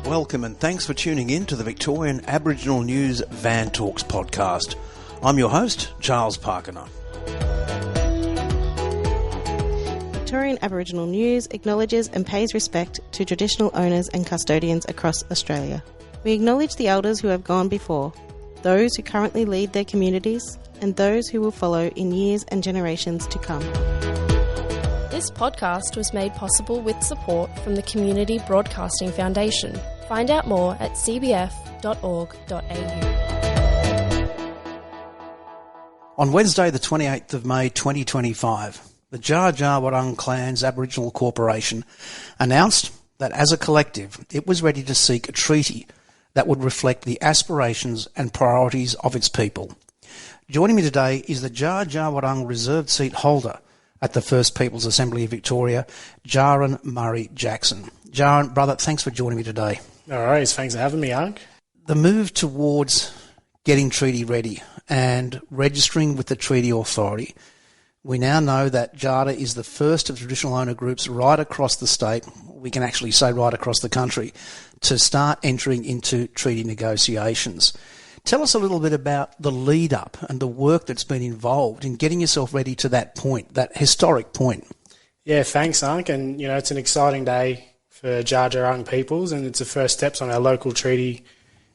Welcome and thanks for tuning in to the Victorian Aboriginal News Van Talks podcast. I'm your host, Charles Parkiner. Victorian Aboriginal News acknowledges and pays respect to traditional owners and custodians across Australia. We acknowledge the elders who have gone before, those who currently lead their communities, and those who will follow in years and generations to come. This podcast was made possible with support from the Community Broadcasting Foundation. Find out more at cbf.org.au. On Wednesday, the 28th of May 2025, the Dja Dja Wurrung Clans Aboriginal Corporation announced that as a collective, it was ready to seek a treaty that would reflect the aspirations and priorities of its people. Joining me today is the Dja Dja Wurrung reserved seat holder at the First People's Assembly of Victoria, Djaran Murray-Jackson. Djaran, brother, thanks for joining me today. No worries, thanks for having me, Ark. The move towards getting treaty ready and registering with the Treaty Authority, we now know that DJAARA is the first of traditional owner groups right across the state, we can actually say right across the country, to start entering into treaty negotiations. Tell us a little bit about the lead up and the work that's been involved in getting yourself ready to that point, that historic point. Yeah, thanks, Ark. And, it's an exciting day for Dja Dja Wurrung peoples, and it's the first steps on our local treaty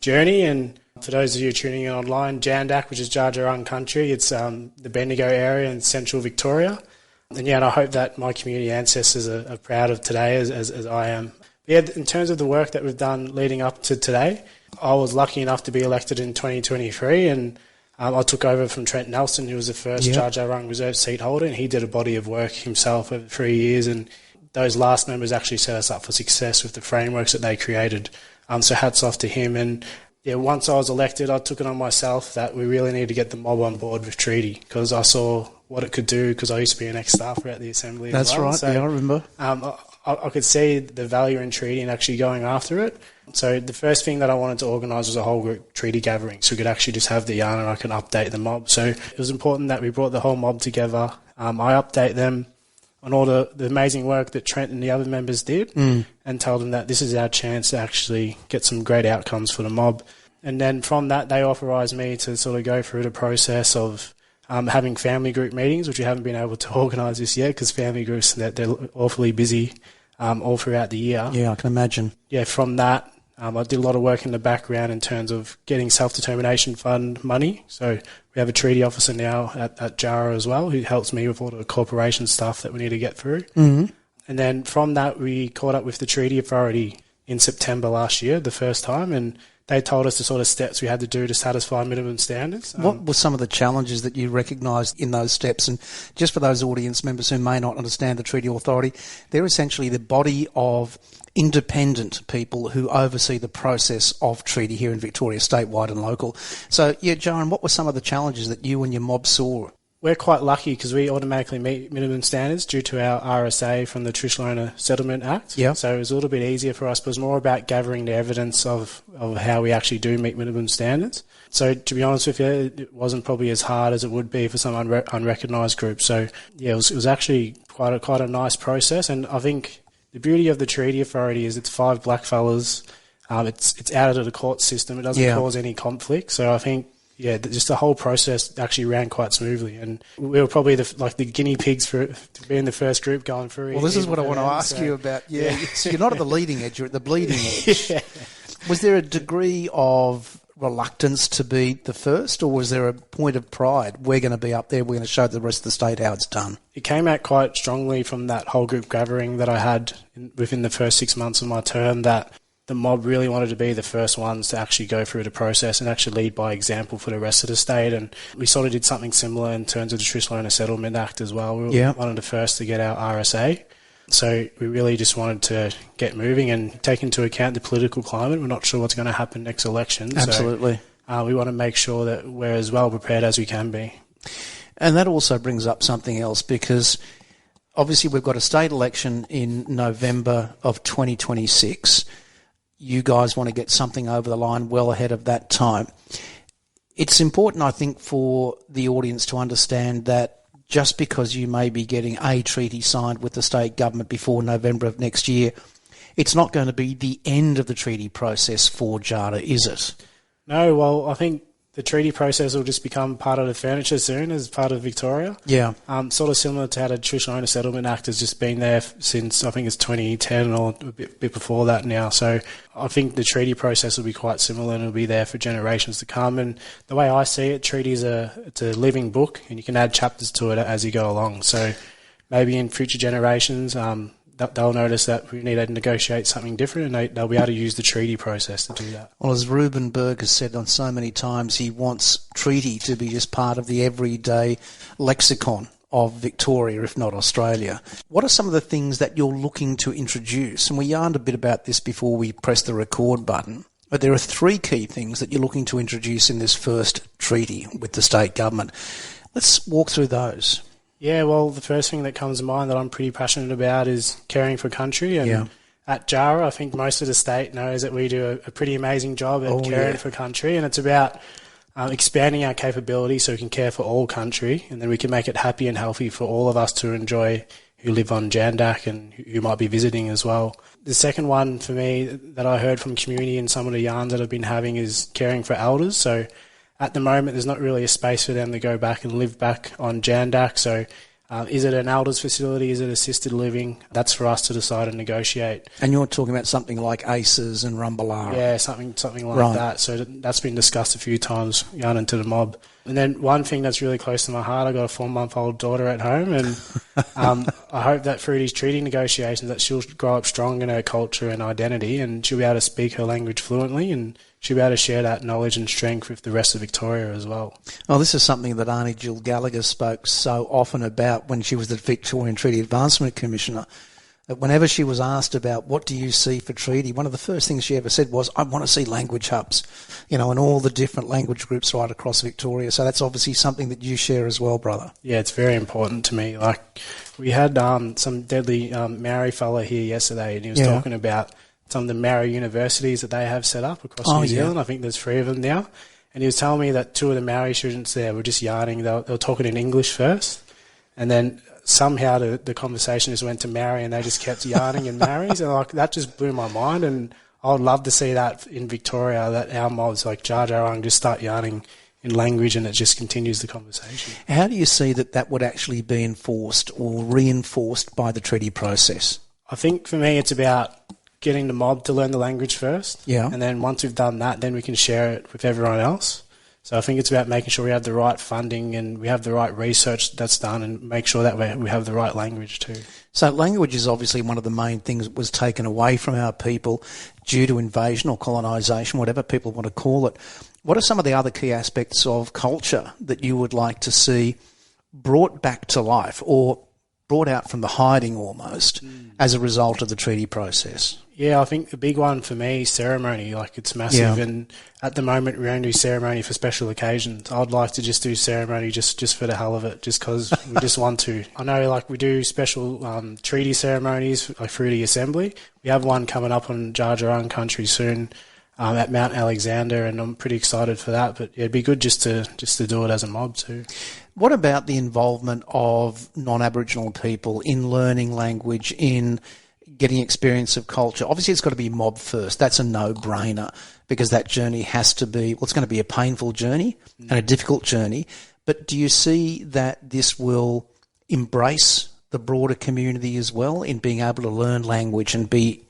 journey. And for those of you tuning in online, Jandak, which is Dja Dja Wurrung country, it's the Bendigo area in central Victoria. And I hope that my community ancestors are proud of today as I am. Yeah, in terms of the work that we've done leading up to today, I was lucky enough to be elected in 2023, and I took over from Trent Nelson, who was the first Dja Dja Wurrung reserve seat holder, and he did a body of work himself over 3 years, and those last members actually set us up for success with the frameworks that they created. So hats off to him. And once I was elected, I took it on myself that we really need to get the mob on board with treaty, because I saw what it could do, because I used to be an ex-staffer at the Assembly. That's as well. right, So, I remember. I could see the value in treaty and actually going after it. So the first thing that I wanted to organise was a whole group treaty gathering, so we could actually just have the yarn and I can update the mob. So it was important that we brought the whole mob together. I update them on all the amazing work that Trent and the other members did, and tell them that this is our chance to actually get some great outcomes for the mob. And then from that, they authorised me to sort of go through the process of having family group meetings, which we haven't been able to organise this yet, because family groups, they're awfully busy all throughout the year. Yeah, I can imagine. Yeah, from that, I did a lot of work in the background in terms of getting self-determination fund money. So we have a treaty officer now at DJAARA as well, who helps me with all the corporation stuff that we need to get through. Mm-hmm. And then from that, we caught up with the Treaty Authority in September last year, the first time, and they told us the sort of steps we had to do to satisfy minimum standards. What were some of the challenges that you recognised in those steps? And just for those audience members who may not understand the Treaty Authority, they're essentially the body of independent people who oversee the process of treaty here in Victoria, statewide and local. So, Djaran, what were some of the challenges that you and your mob saw? We're quite lucky because we automatically meet minimum standards due to our RSA from the Traditional Owner Settlement Act. Yeah. So it was a little bit easier for us, but it was more about gathering the evidence of how we actually do meet minimum standards. So to be honest with you, it wasn't probably as hard as it would be for some unrecognised groups. So it was actually quite a nice process. And I think the beauty of the Treaty Authority is it's 5 black fellas. It's out of the court system. It doesn't cause any conflict. So I think, just the whole process actually ran quite smoothly, and we were probably the guinea pigs to be in the first group going through. Well, this is what I want to ask you about. Yeah, so you're not at the leading edge; you're at the bleeding edge. Yeah. Was there a degree of reluctance to be the first, or was there a point of pride? We're going to be up there. We're going to show the rest of the state how it's done. It came out quite strongly from that whole group gathering that I had within the first 6 months of my term that the mob really wanted to be the first ones to actually go through the process and actually lead by example for the rest of the state. And we sort of did something similar in terms of the Traditional Owner Settlement Act as well. We were one of the first to get our RSA. So we really just wanted to get moving and take into account the political climate. We're not sure what's going to happen next election. Absolutely. So, we want to make sure that we're as well prepared as we can be. And that also brings up something else, because obviously we've got a state election in November of 2026. You guys want to get something over the line well ahead of that time. It's important, I think, for the audience to understand that just because you may be getting a treaty signed with the state government before November of next year, it's not going to be the end of the treaty process for DJAARA, is it? No, well, I think the treaty process will just become part of the furniture soon as part of Victoria. Yeah. Sort of similar to how the Traditional Owner Settlement Act has just been there since, I think it's 2010 or a bit before that now. So I think the treaty process will be quite similar and it'll be there for generations to come. And the way I see it, treaties it's a living book and you can add chapters to it as you go along. So maybe in future generations, they'll notice that we need to negotiate something different and they'll be able to use the treaty process to do that. Well, as Ruben Berg has said on so many times, he wants treaty to be just part of the everyday lexicon of Victoria, if not Australia. What are some of the things that you're looking to introduce? And we yarned a bit about this before we pressed the record button, but there are 3 key things that you're looking to introduce in this first treaty with the state government. Let's walk through those. Yeah, well, the first thing that comes to mind that I'm pretty passionate about is caring for country. And at DJAARA, I think most of the state knows that we do a pretty amazing job at caring for country. And it's about expanding our capability so we can care for all country and then we can make it happy and healthy for all of us to enjoy who live on Jandak and who might be visiting as well. The second one for me that I heard from community and some of the yarns that I've been having is caring for elders. So at the moment, there's not really a space for them to go back and live back on Jandak. So is it an elders facility? Is it assisted living? That's for us to decide and negotiate. And you're talking about something like ACEs and Rumballara. Yeah, something like that. So that's been discussed a few times, yarning to the mob. And then one thing that's really close to my heart, I've got a 4-month-old daughter at home, and I hope that through these treaty negotiations that she'll grow up strong in her culture and identity and she'll be able to speak her language fluently and she'll be able to share that knowledge and strength with the rest of Victoria as well. Well, this is something that Auntie Jill Gallagher spoke so often about when she was the Victorian Treaty Advancement Commissioner. That whenever she was asked about what do you see for treaty, one of the first things she ever said was, I want to see language hubs, and all the different language groups right across Victoria. So that's obviously something that you share as well, brother. Yeah, it's very important to me. Like, we had some deadly Maori fella here yesterday, and he was talking about some of the Maori universities that they have set up across New Zealand. I think there's 3 of them now. And he was telling me that 2 of the Maori students there were just yarning. They were talking in English first, and then somehow the conversation just went to Maori and they just kept yarning in Maoris. And that just blew my mind. And I would love to see that in Victoria, that our mobs like Dja Dja Wurrung just start yarning in language and it just continues the conversation. How do you see that would actually be enforced or reinforced by the treaty process? I think for me it's about getting the mob to learn the language first. Yeah. And then once we've done that, then we can share it with everyone else. So I think it's about making sure we have the right funding and we have the right research that's done and make sure that we have the right language too. So language is obviously one of the main things that was taken away from our people due to invasion or colonisation, whatever people want to call it. What are some of the other key aspects of culture that you would like to see brought back to life or brought out from the hiding almost as a result of the treaty process? Yeah, I think the big one for me is ceremony. Like, it's massive, and at the moment we only do ceremony for special occasions. I'd like to just do ceremony just for the hell of it, just because we just want to. I know, like, we do special treaty ceremonies like through the Assembly. We have one coming up on Dja Dja Wurrung country soon at Mount Alexander, and I'm pretty excited for that. But yeah, it'd be good just to do it as a mob too. What about the involvement of non-Aboriginal people in learning language, in getting experience of culture? Obviously, it's got to be mob first. That's a no-brainer because that journey has to be, well, it's going to be a painful journey and a difficult journey. But do you see that this will embrace the broader community as well in being able to learn language and be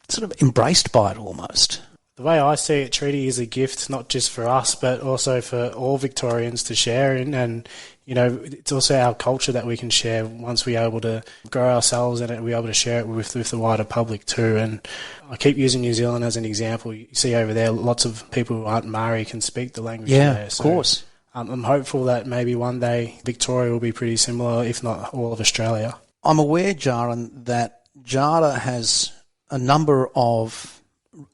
sort of embraced by it almost? The way I see it, treaty is a gift, not just for us, but also for all Victorians to share in. And, you know, it's also our culture that we can share once we're able to grow ourselves and we're able to share it with the wider public too. And I keep using New Zealand as an example. You see over there, lots of people who aren't Maori can speak the language there. Of course. I'm hopeful that maybe one day Victoria will be pretty similar, if not all of Australia. I'm aware, Djaran, that DJAARA has a number of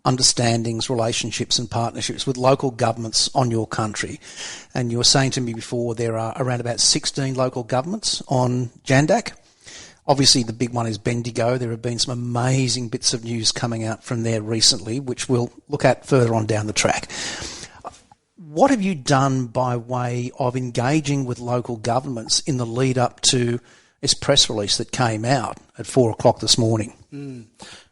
understandings, relationships and partnerships with local governments on your country. And you were saying to me before there are around about 16 local governments on Jandak. Obviously the big one is Bendigo. There have been some amazing bits of news coming out from there recently, which we'll look at further on down the track. What have you done by way of engaging with local governments in the lead up to this press release that came out at 4 o'clock this morning?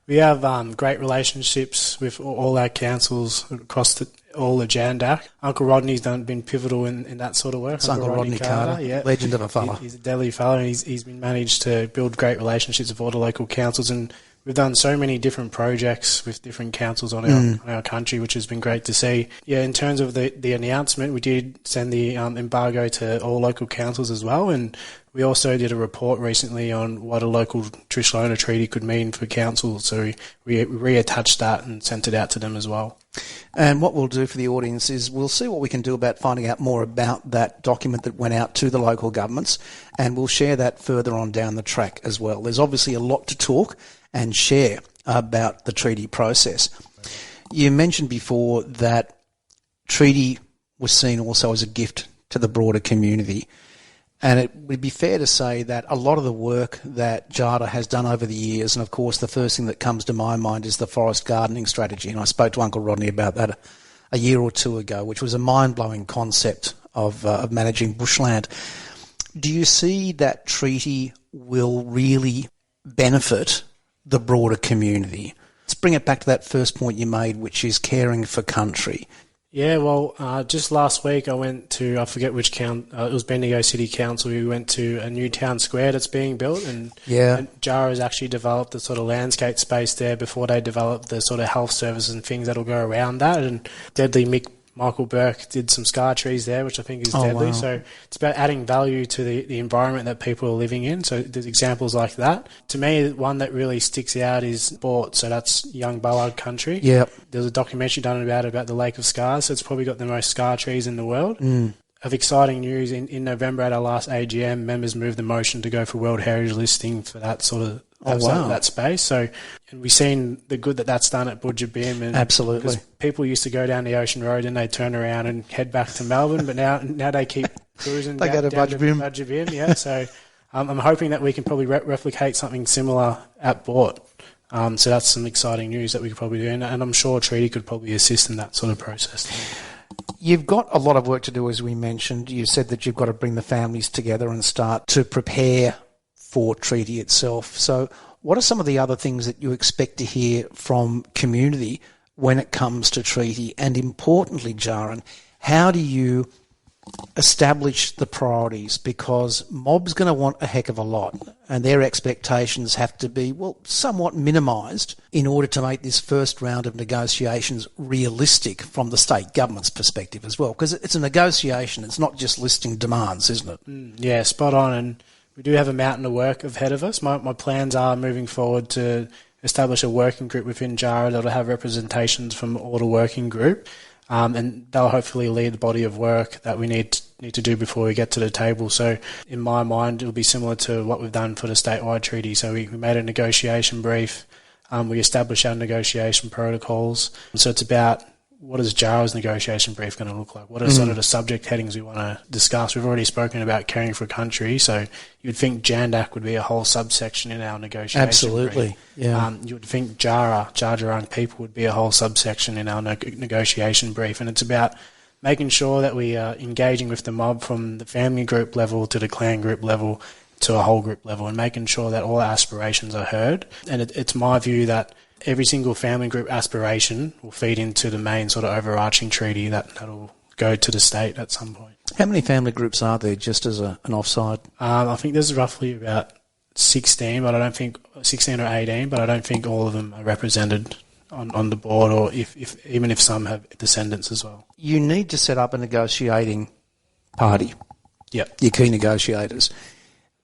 We have great relationships with all our councils across all the Dja Dja. Uncle Rodney's been pivotal in that sort of work. It's Uncle Rodney Carter, yeah. Legend of a fella. He's a deadly fella, and he's been managed to build great relationships with all the local councils, and we've done so many different projects with different councils on our country, which has been great to see. Yeah, in terms of the announcement, we did send the embargo to all local councils as well, and we also did a report recently on what a local traditional owner treaty could mean for councils, so we reattached that and sent it out to them as well. And what we'll do for the audience is we'll see what we can do about finding out more about that document that went out to the local governments, and we'll share that further on down the track as well. There's obviously a lot to talk and share about the treaty process. You mentioned before that treaty was seen also as a gift to the broader community. And it would be fair to say that a lot of the work that DJAARA has done over the years, and of course the first thing that comes to my mind is the forest gardening strategy, and I spoke to Uncle Rodney about that a year or two ago, which was a mind-blowing concept of managing bushland. Do you see that treaty will really benefit the broader community? Let's bring it back to that first point you made, which is caring for country. Yeah, well, just last week I went to, I forget which it was Bendigo City Council. We went to a new town square that's being built, and DJAARA has actually developed the sort of landscape space there before they develop the sort of health services and things that'll go around that. And deadly Michael Burke did some scar trees there, which I think is deadly. Wow. So it's about adding value to the environment that people are living in. So there's examples like that. To me, one that really sticks out is Bort. So that's Young Ballard country. Yep. There's a documentary done about the Lake of Scars. So it's probably got the most scar trees in the world. Of exciting news, in November at our last AGM, members moved the motion to go for World Heritage listing for that sort of that space. So, and we've seen the good that's done at Budjabim. And absolutely. People used to go down the Ocean Road and they turn around and head back to Melbourne, but now they keep cruising. They go to Budjabim, yeah. So I'm hoping that we can probably replicate something similar at Bort. So that's some exciting news that we could probably do, and I'm sure treaty could probably assist in that sort of process. You've got a lot of work to do, as we mentioned. You said that you've got to bring the families together and start to prepare for treaty itself. So what are some of the other things that you expect to hear from community when it comes to treaty? And importantly, Djaran, how do you establish the priorities? Because mob's going to want a heck of a lot, and their expectations have to be, well, somewhat minimised in order to make this first round of negotiations realistic from the state government's perspective as well. Because it's a negotiation, it's not just listing demands, isn't it? Yeah, spot on. And we do have a mountain of work ahead of us. My plans are moving forward to establish a working group within DJAARA that'll have representations from all the working group. And they'll hopefully lead the body of work that we need to do before we get to the table. So in my mind, it'll be similar to what we've done for the statewide treaty. So we made a negotiation brief. We established our negotiation protocols. So it's about, what is DJAARA's negotiation brief going to look like? What are sort of the subject headings we want to discuss? We've already spoken about caring for country, so you'd think JANDAC would be a whole subsection in our negotiation Absolutely, brief. Yeah. You would think DJAARA, Dja Dja Wurrung people, would be a whole subsection in our negotiation brief, and it's about making sure that we are engaging with the mob from the family group level to the clan group level to a whole group level, and making sure that all our aspirations are heard. And it's my view that every single family group aspiration will feed into the main sort of overarching treaty that'll go to the state at some point. How many family groups are there, just as an offside? I think there's roughly about 16, but I don't think 16 or 18, but I don't think all of them are represented on the board, or even if some have descendants as well. You need to set up a negotiating party. Yep. Your key negotiators.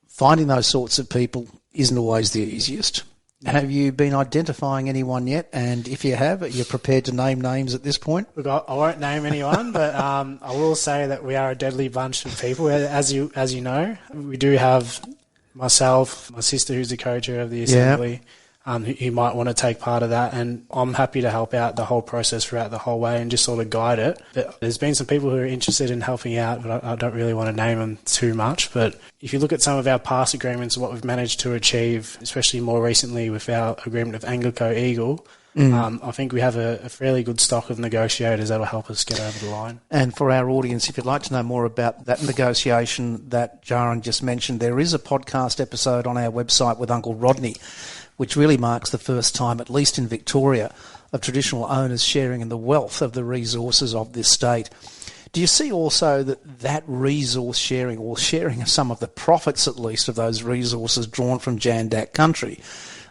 Finding those sorts of people isn't always the easiest. Have you been identifying anyone yet? And if you have, are you prepared to name names at this point? Look, I won't name anyone, but I will say that we are a deadly bunch of people. As you know, we do have myself, my sister who's the co-chair of the Assembly, who might want to take part of that, and I'm happy to help out the whole process throughout the whole way and just sort of guide it. But there's been some people who are interested in helping out, but I don't really want to name them too much. But if you look at some of our past agreements and what we've managed to achieve, especially more recently with our agreement with Anglico Eagle, I think we have a fairly good stock of negotiators that will help us get over the line. And for our audience, if you'd like to know more about that negotiation that Djaran just mentioned, there is a podcast episode on our website with Uncle Rodney, which really marks the first time, at least in Victoria, of traditional owners sharing in the wealth of the resources of this state. Do you see also that resource sharing, or sharing of some of the profits at least of those resources drawn from Jandak country?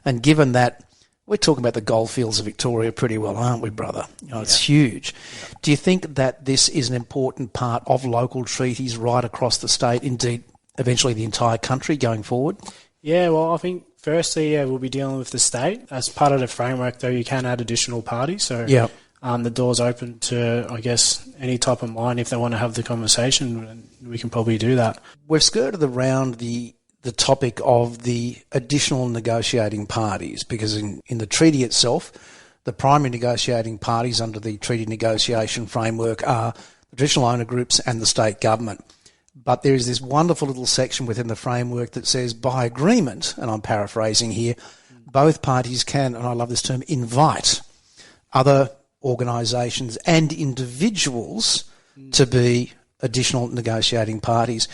And given that we're talking about the goldfields of Victoria pretty well, aren't we, brother? It's huge. Yeah. Do you think that this is an important part of local treaties right across the state, indeed eventually the entire country going forward? Yeah, well, I think firstly, we'll be dealing with the state. As part of the framework, though, you can add additional parties. So the door's open to, I guess, any type of mine. If they want to have the conversation, we can probably do that. We've skirted around the topic of the additional negotiating parties, because in the treaty itself, the primary negotiating parties under the treaty negotiation framework are the traditional owner groups and the state government. But there is this wonderful little section within the framework that says, by agreement, and I'm paraphrasing here, both parties can, and I love this term, invite other organisations and individuals to be additional negotiating parties.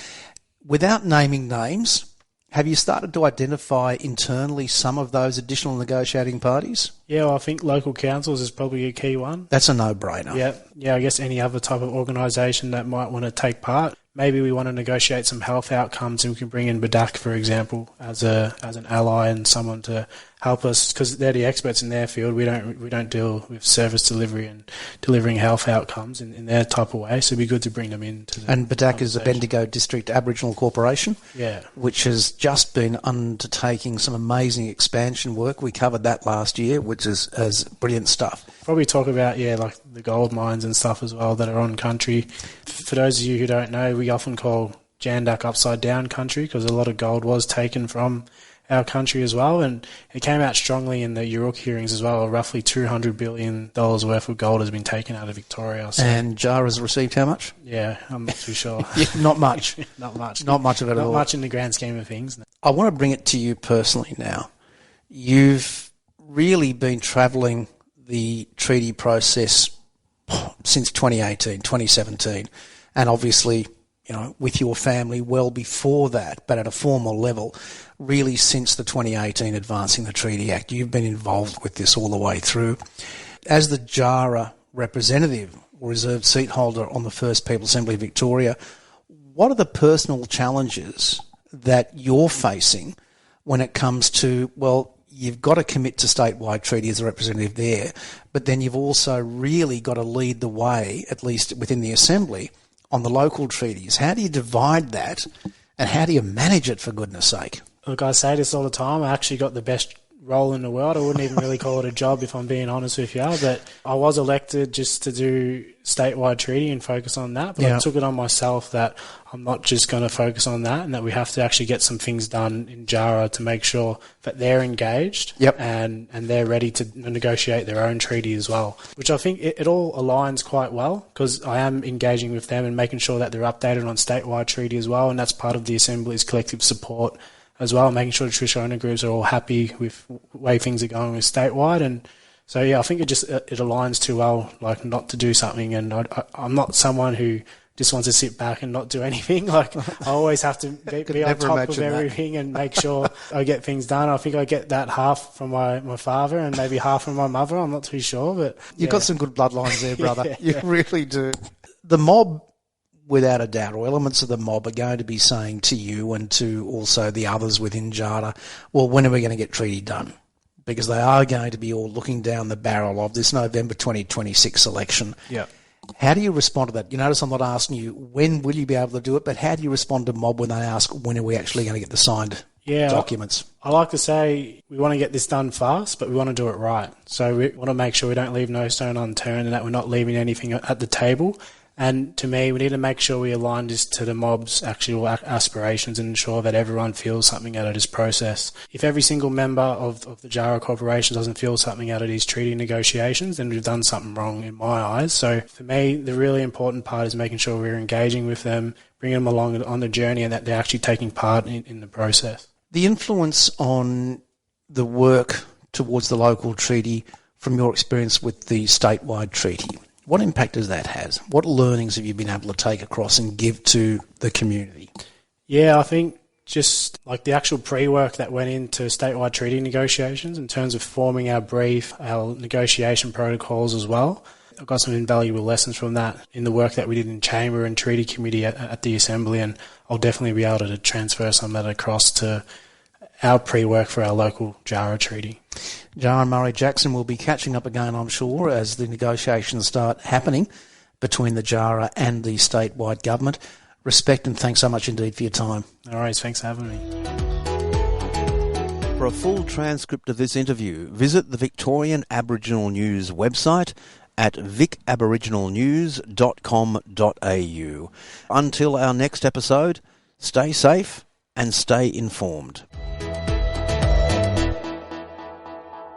Without naming names, have you started to identify internally some of those additional negotiating parties? Yeah, well, I think local councils is probably a key one. That's a no-brainer. Yeah, I guess any other type of organisation that might want to take part. Maybe we want to negotiate some health outcomes, and we can bring in BDAC, for example, as an ally and someone to help us, because they're the experts in their field. We don't deal with service delivery and delivering health outcomes in their type of way. So it'd be good to bring them in. And BDAC is the Bendigo District Aboriginal Corporation, which has just been undertaking some amazing expansion work. We covered that last year, which is brilliant stuff. Probably talk about like the gold mines and stuff as well that are on country. For those of you who don't know, we often call Jandak upside down country because a lot of gold was taken from our country as well, and it came out strongly in the Uruk hearings as well. Roughly $200 billion worth of gold has been taken out of Victoria. So. And JAARA's received how much? Yeah, I'm not too sure. Not much. Not much. Not much of it at all. Not much in the grand scheme of things. No. I want to bring it to you personally now. You've really been travelling the treaty process since 2018, 2017, and obviously, with your family well before that, but at a formal level, really since the 2018 Advancing the Treaty Act. You've been involved with this all the way through. As the DJAARA representative or reserved seat holder on the First People's Assembly of Victoria, what are the personal challenges that you're facing when it comes to, you've got to commit to statewide treaty as a representative there, but then you've also really got to lead the way, at least within the Assembly, on the local treaties? How do you divide that, and how do you manage it, for goodness sake? Look, I say this all the time. I actually got the best role in the world. I wouldn't even really call it a job, if I'm being honest with you, but I was elected just to do statewide treaty and focus on that, but I took it on myself that I'm not just going to focus on that, and that we have to actually get some things done in DJAARA to make sure that they're engaged and they're ready to negotiate their own treaty as well, which I think it all aligns quite well, because I am engaging with them and making sure that they're updated on statewide treaty as well, and that's part of the Assembly's collective support as well, making sure the traditional owner groups are all happy with the way things are going with statewide. And so, I think it aligns too well, like, not to do something. And I'm not someone who just wants to sit back and not do anything. Like, I always have to be on top of everything and make sure I get things done. I think I get that half from my father and maybe half from my mother. I'm not too sure, but you've got some good bloodlines there, brother. You really do. The mob, without a doubt, or elements of the mob, are going to be saying to you and to also the others within JAARA, well, when are we going to get treaty done? Because they are going to be all looking down the barrel of this November 2026 election. Yeah. How do you respond to that? You notice I'm not asking you when will you be able to do it, but how do you respond to mob when they ask when are we actually going to get the signed documents? I like to say we want to get this done fast, but we want to do it right. So we want to make sure we don't leave no stone unturned and that we're not leaving anything at the table. And to me, we need to make sure we align this to the mob's actual aspirations and ensure that everyone feels something out of this process. If every single member of the DJAARA Corporation doesn't feel something out of these treaty negotiations, then we've done something wrong in my eyes. So for me, the really important part is making sure we're engaging with them, bringing them along on the journey, and that they're actually taking part in the process. The influence on the work towards the local treaty from your experience with the statewide treaty. What impact does that have? What learnings have you been able to take across and give to the community? Yeah, I think just like the actual pre-work that went into statewide treaty negotiations in terms of forming our brief, our negotiation protocols as well. I've got some invaluable lessons from that in the work that we did in Chamber and Treaty Committee at the Assembly, and I'll definitely be able to transfer some of that across to our pre-work for our local DJAARA treaty. Djaran Murray-Jackson will be catching up again, I'm sure, as the negotiations start happening between the DJAARA and the statewide government. Respect and thanks so much indeed for your time. No worries, thanks for having me. For a full transcript of this interview, visit the Victorian Aboriginal News website at vicaboriginalnews.com.au. Until our next episode, stay safe and stay informed.